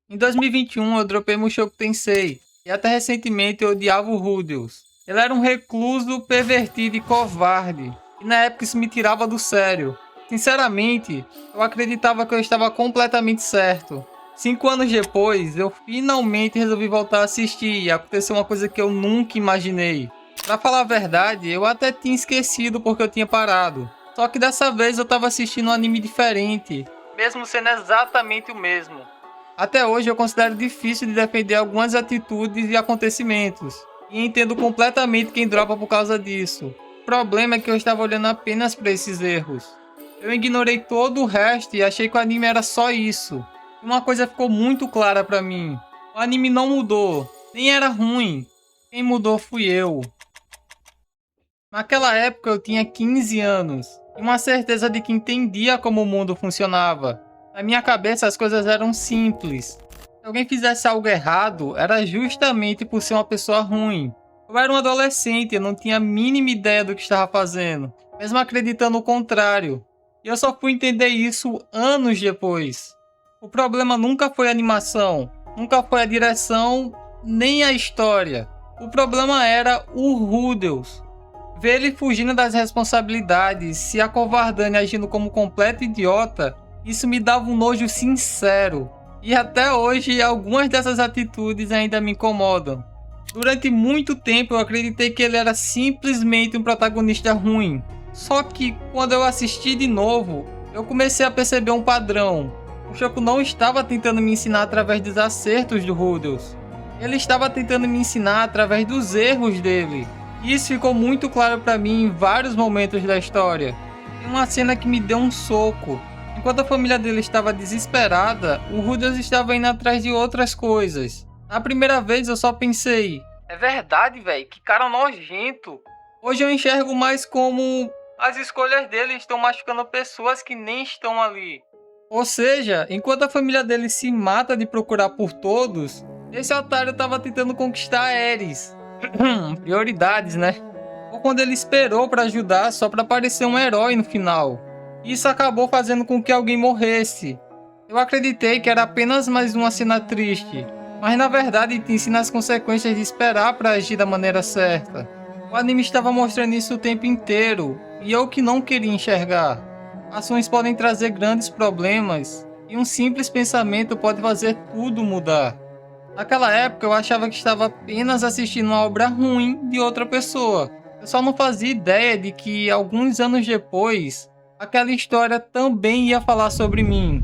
Em 2021 eu dropei Mushoku Tensei, e até recentemente eu odiava o Rudeus. Ele era um recluso, pervertido e covarde, e na época isso me tirava do sério. Sinceramente, eu acreditava que eu estava completamente certo. 5 anos depois, eu finalmente resolvi voltar a assistir e aconteceu uma coisa que eu nunca imaginei. Pra falar a verdade, eu até tinha esquecido porque eu tinha parado. Só que dessa vez eu tava assistindo um anime diferente, mesmo sendo exatamente o mesmo. Até hoje eu considero difícil de defender algumas atitudes e acontecimentos, e entendo completamente quem dropa por causa disso. O problema é que eu estava olhando apenas para esses erros. Eu ignorei todo o resto e achei que o anime era só isso. Uma coisa ficou muito clara para mim: o anime não mudou, nem era ruim. Quem mudou fui eu. Naquela época eu tinha 15 anos e uma certeza de que entendia como o mundo funcionava. Na minha cabeça as coisas eram simples. Se alguém fizesse algo errado, era justamente por ser uma pessoa ruim. Eu era um adolescente, eu não tinha a mínima ideia do que estava fazendo, mesmo acreditando o contrário. E eu só fui entender isso anos depois. O problema nunca foi a animação, nunca foi a direção, nem a história. O problema era o Rudeus. Ver ele fugindo das responsabilidades, se acovardando e agindo como um completo idiota, isso me dava um nojo sincero. E até hoje, algumas dessas atitudes ainda me incomodam. Durante muito tempo eu acreditei que ele era simplesmente um protagonista ruim. Só que quando eu assisti de novo, eu comecei a perceber um padrão. O Shoko não estava tentando me ensinar através dos acertos do Rudeus. Ele estava tentando me ensinar através dos erros dele. Isso ficou muito claro para mim em vários momentos da história. Tem uma cena que me deu um soco. Enquanto a família dele estava desesperada, o Rudeus estava indo atrás de outras coisas. Na primeira vez eu só pensei: é verdade, velho, que cara nojento. Hoje eu enxergo mais como as escolhas dele estão machucando pessoas que nem estão ali. Ou seja, enquanto a família dele se mata de procurar por todos, esse otário estava tentando conquistar a Ares. Prioridades, né? Ou quando ele esperou para ajudar só para parecer um herói no final. Isso acabou fazendo com que alguém morresse. Eu acreditei que era apenas mais uma cena triste, mas na verdade te ensina as consequências de esperar para agir da maneira certa. O anime estava mostrando isso o tempo inteiro, e eu que não queria enxergar. Ações podem trazer grandes problemas, e um simples pensamento pode fazer tudo mudar. Naquela época eu achava que estava apenas assistindo uma obra ruim de outra pessoa. Eu só não fazia ideia de que alguns anos depois, aquela história também ia falar sobre mim.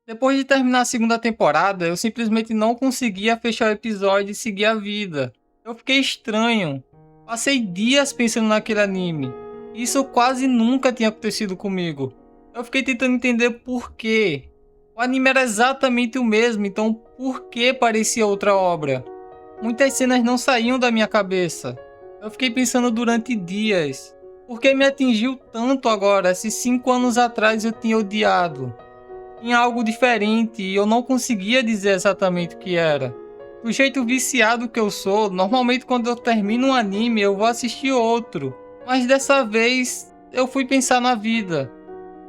Depois de terminar a segunda temporada, eu simplesmente não conseguia fechar o episódio e seguir a vida. Eu fiquei estranho. Passei dias pensando naquele anime. Isso quase nunca tinha acontecido comigo. Eu fiquei tentando entender por quê. O anime era exatamente o mesmo, então por que parecia outra obra? Muitas cenas não saíam da minha cabeça. Eu fiquei pensando durante dias. Por que me atingiu tanto agora se 5 anos atrás eu tinha odiado? Tinha algo diferente e eu não conseguia dizer exatamente o que era. Do jeito viciado que eu sou, normalmente quando eu termino um anime eu vou assistir outro. Mas dessa vez eu fui pensar na vida.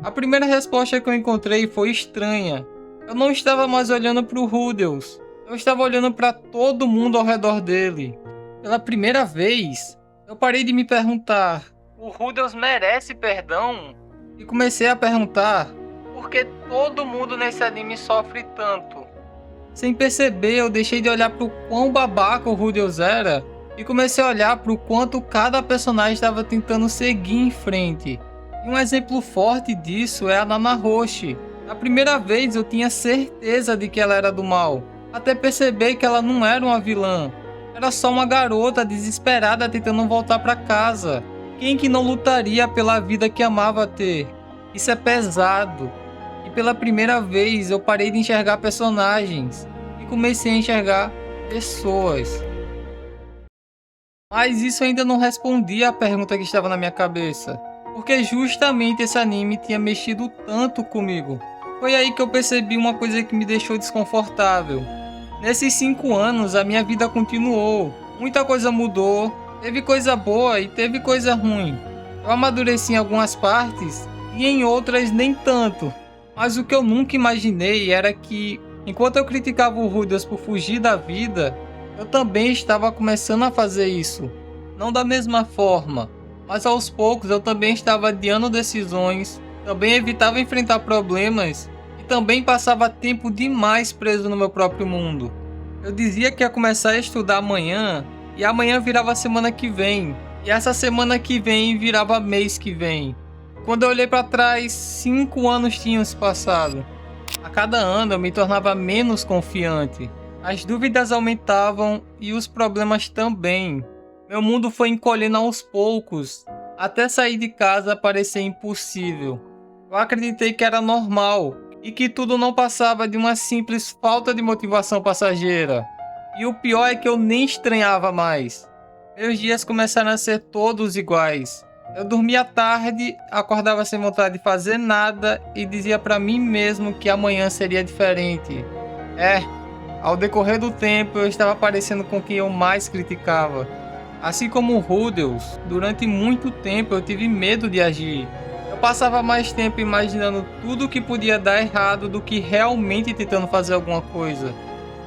A primeira resposta que eu encontrei foi estranha. Eu não estava mais olhando para o Rudeus. Eu estava olhando para todo mundo ao redor dele. Pela primeira vez, eu parei de me perguntar: o Rudeus merece perdão? E comecei a perguntar: por que todo mundo nesse anime sofre tanto? Sem perceber, eu deixei de olhar para o quão babaca o Rudeus era e comecei a olhar para o quanto cada personagem estava tentando seguir em frente. E um exemplo forte disso é a Nanahoshi. A primeira vez eu tinha certeza de que ela era do mal, até perceber que ela não era uma vilã. Era só uma garota desesperada tentando voltar para casa. Quem que não lutaria pela vida que amava ter? Isso é pesado. E pela primeira vez eu parei de enxergar personagens e comecei a enxergar pessoas. Mas isso ainda não respondia à pergunta que estava na minha cabeça. Porque justamente esse anime tinha mexido tanto comigo. Foi aí que eu percebi uma coisa que me deixou desconfortável. Nesses 5 anos a minha vida continuou. Muita coisa mudou. Teve coisa boa e teve coisa ruim. Eu amadureci em algumas partes e em outras nem tanto. Mas o que eu nunca imaginei era que, enquanto eu criticava o Rudeus por fugir da vida, eu também estava começando a fazer isso. Não da mesma forma, mas aos poucos eu também estava adiando decisões, também evitava enfrentar problemas e também passava tempo demais preso no meu próprio mundo. Eu dizia que ia começar a estudar amanhã, e amanhã virava semana que vem, e essa semana que vem virava mês que vem. Quando eu olhei para trás, 5 anos tinham se passado. A cada ano eu me tornava menos confiante. As dúvidas aumentavam e os problemas também. Meu mundo foi encolhendo aos poucos, até sair de casa parecer impossível. Eu acreditei que era normal e que tudo não passava de uma simples falta de motivação passageira. E o pior é que eu nem estranhava mais. Meus dias começaram a ser todos iguais. Eu dormia tarde, acordava sem vontade de fazer nada e dizia para mim mesmo que amanhã seria diferente. Ao decorrer do tempo eu estava parecendo com quem eu mais criticava. Assim como o Rudeus, durante muito tempo eu tive medo de agir. Eu passava mais tempo imaginando tudo o que podia dar errado do que realmente tentando fazer alguma coisa.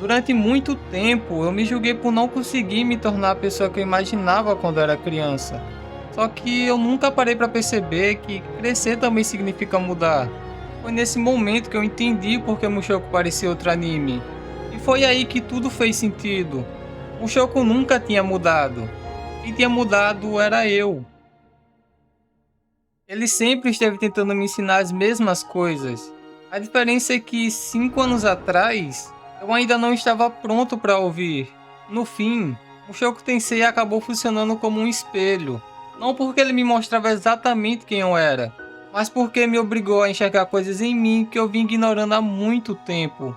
Durante muito tempo eu me julguei por não conseguir me tornar a pessoa que eu imaginava quando era criança. Só que eu nunca parei para perceber que crescer também significa mudar. Foi nesse momento que eu entendi porque Mushoku parecia outro anime. E foi aí que tudo fez sentido. Mushoku nunca tinha mudado. Quem tinha mudado era eu. Ele sempre esteve tentando me ensinar as mesmas coisas. A diferença é que 5 anos atrás, eu ainda não estava pronto para ouvir. No fim, Mushoku Tensei acabou funcionando como um espelho. Não porque ele me mostrava exatamente quem eu era, mas porque me obrigou a enxergar coisas em mim que eu vim ignorando há muito tempo.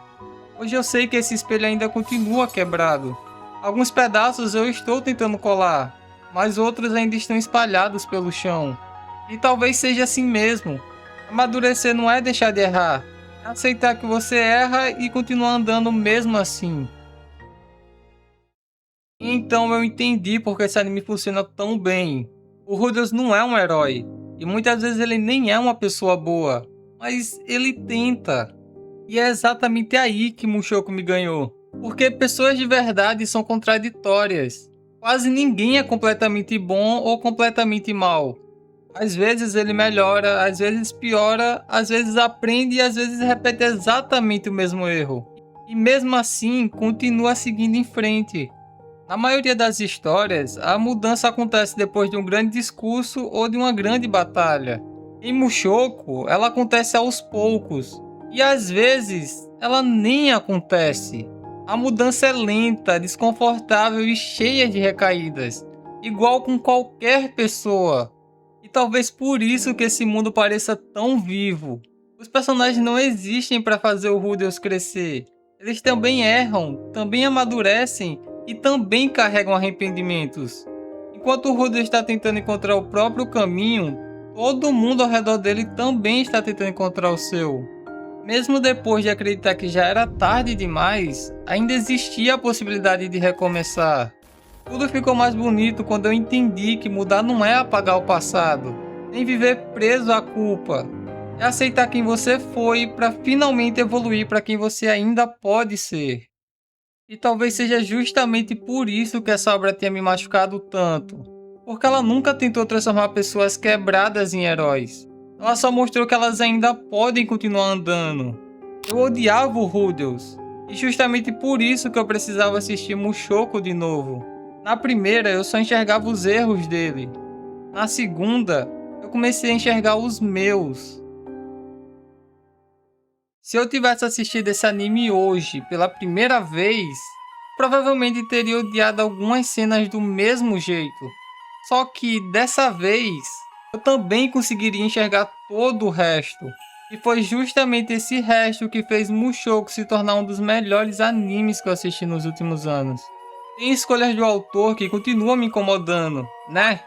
Hoje eu sei que esse espelho ainda continua quebrado. Alguns pedaços eu estou tentando colar, mas outros ainda estão espalhados pelo chão. E talvez seja assim mesmo. Amadurecer não é deixar de errar, é aceitar que você erra e continuar andando mesmo assim. Então eu entendi porque esse anime funciona tão bem. O Rudeus não é um herói, e muitas vezes ele nem é uma pessoa boa, mas ele tenta. E é exatamente aí que Mushoku me ganhou. Porque pessoas de verdade são contraditórias. Quase ninguém é completamente bom ou completamente mal. Às vezes ele melhora, às vezes piora, às vezes aprende e às vezes repete exatamente o mesmo erro. E mesmo assim, continua seguindo em frente. Na maioria das histórias, a mudança acontece depois de um grande discurso ou de uma grande batalha. Em Mushoku, ela acontece aos poucos. E às vezes, ela nem acontece. A mudança é lenta, desconfortável e cheia de recaídas. Igual com qualquer pessoa. E talvez por isso que esse mundo pareça tão vivo. Os personagens não existem para fazer o Rudeus crescer. Eles também erram, também amadurecem e também carregam arrependimentos. Enquanto o Rudeus está tentando encontrar o próprio caminho, todo mundo ao redor dele também está tentando encontrar o seu. Mesmo depois de acreditar que já era tarde demais, ainda existia a possibilidade de recomeçar. Tudo ficou mais bonito quando eu entendi que mudar não é apagar o passado, nem viver preso à culpa. É aceitar quem você foi para finalmente evoluir para quem você ainda pode ser. E talvez seja justamente por isso que essa obra tenha me machucado tanto. Porque ela nunca tentou transformar pessoas quebradas em heróis. Ela só mostrou que elas ainda podem continuar andando. Eu odiava o Rudeus. E justamente por isso que eu precisava assistir Mushoku de novo. Na primeira, eu só enxergava os erros dele. Na segunda, eu comecei a enxergar os meus. Se eu tivesse assistido esse anime hoje pela primeira vez, provavelmente teria odiado algumas cenas do mesmo jeito. Só que dessa vez, eu também conseguiria enxergar todo o resto. E foi justamente esse resto que fez Mushoku se tornar um dos melhores animes que eu assisti nos últimos anos. Tem escolhas do autor que continuam me incomodando, né?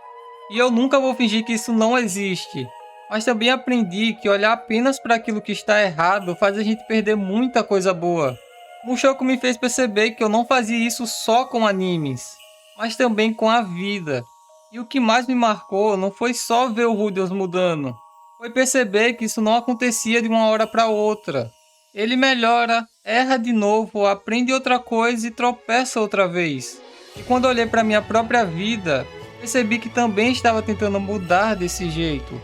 E eu nunca vou fingir que isso não existe. Mas também aprendi que olhar apenas para aquilo que está errado faz a gente perder muita coisa boa. Mushoku me fez perceber que eu não fazia isso só com animes, mas também com a vida. E o que mais me marcou não foi só ver o Rudeus mudando, foi perceber que isso não acontecia de uma hora para outra. Ele melhora, erra de novo, aprende outra coisa e tropeça outra vez. E quando olhei para minha própria vida, percebi que também estava tentando mudar desse jeito.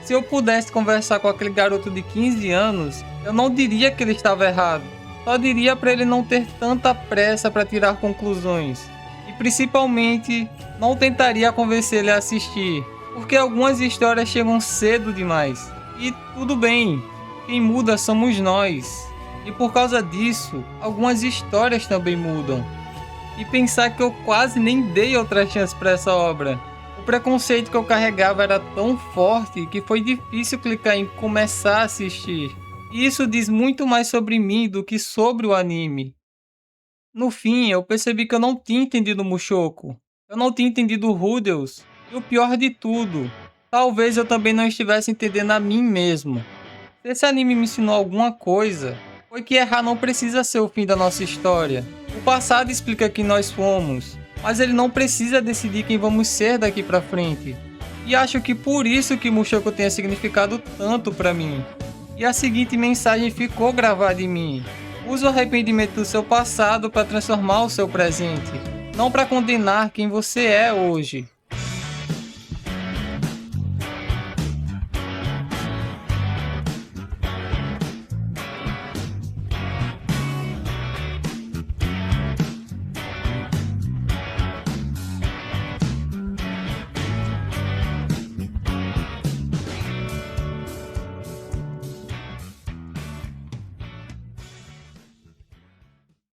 Se eu pudesse conversar com aquele garoto de 15 anos, eu não diria que ele estava errado. Só diria para ele não ter tanta pressa para tirar conclusões. E principalmente, não tentaria convencer ele a assistir, porque algumas histórias chegam cedo demais. E tudo bem, quem muda somos nós. E por causa disso, algumas histórias também mudam. E pensar que eu quase nem dei outra chance para essa obra. O preconceito que eu carregava era tão forte que foi difícil clicar em começar a assistir. E isso diz muito mais sobre mim do que sobre o anime. No fim, eu percebi que eu não tinha entendido Mushoku. Eu não tinha entendido Rudels. E o pior de tudo, talvez eu também não estivesse entendendo a mim mesmo. Se esse anime me ensinou alguma coisa, foi que errar não precisa ser o fim da nossa história. O passado explica quem nós fomos, mas ele não precisa decidir quem vamos ser daqui pra frente. E acho que por isso que Mushoku tenha significado tanto pra mim. E a seguinte mensagem ficou gravada em mim: use o arrependimento do seu passado para transformar o seu presente, não para condenar quem você é hoje.